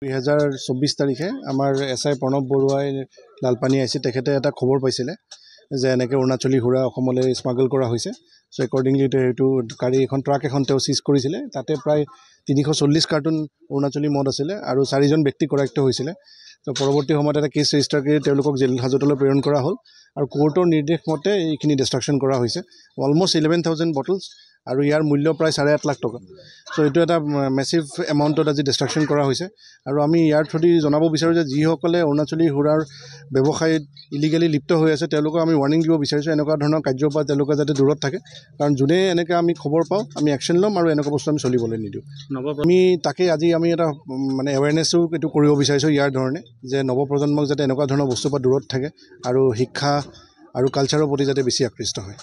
2024 তাৰিখে আমাৰ এছআই প্ৰণৱ বৰুৱাই লালপানী আইচি তেখেতে এটা খবৰ পাইছিলে যে এনেকৈ অৰুণাচলী সুৰা অসমলৈ স্মাগল কৰা হৈছে। চ' একৰ্ডিংলি সেইটো গাড়ী এখন ট্ৰাক এখন তেওঁ চিজ কৰিছিলে। তাতে প্ৰায় 340 কাৰ্টুন অৰুণাচলী মদ আছিলে আৰু 4জন ব্যক্তি কৰায়ত্ব হৈছিলে। তো পৰৱৰ্তী সময়ত এটা কেছ ৰেজিষ্টাৰ কৰি তেওঁলোকক জেল হাজতলৈ প্ৰেৰণ কৰা হ'ল আৰু কোৰ্টৰ নিৰ্দেশ মতে এইখিনি ডিষ্ট্ৰাকশ্যন কৰা হৈছে। অলমষ্ট 11,000 বটলছ আৰু ইয়াৰ মূল্য প্ৰায় 8.5 লাখ টকা। চ' এইটো এটা মেচিভ এমাউণ্টত আজি ডিষ্ট্ৰাকশ্যন কৰা হৈছে আৰু আমি ইয়াৰ থ্ৰুদি জনাব বিচাৰোঁ যে যিসকলে অৰুণাচলী সুৰাৰ ব্যৱসায়ত ইলিগেলি লিপ্ত হৈ আছে তেওঁলোকক আমি ৱাৰ্ণিং দিব বিচাৰিছোঁ এনেকুৱা ধৰণৰ কাৰ্যৰ পৰা তেওঁলোকে যাতে দূৰত থাকে, কাৰণ যোনে এনেকৈ আমি খবৰ পাওঁ আমি একশ্যন ল'ম আৰু এনেকুৱা বস্তু আমি চলিবলৈ নিদিওঁ। আমি তাকে আজি আমি এটা মানে এৱেৰনেছো এইটো কৰিব বিচাৰিছোঁ ইয়াৰ ধৰণে যে নৱপ্ৰজন্মক যাতে এনেকুৱা ধৰণৰ বস্তুৰ পৰা দূৰত থাকে আৰু শিক্ষা আৰু কালচাৰৰ প্ৰতি যাতে বেছি আকৃষ্ট হয়।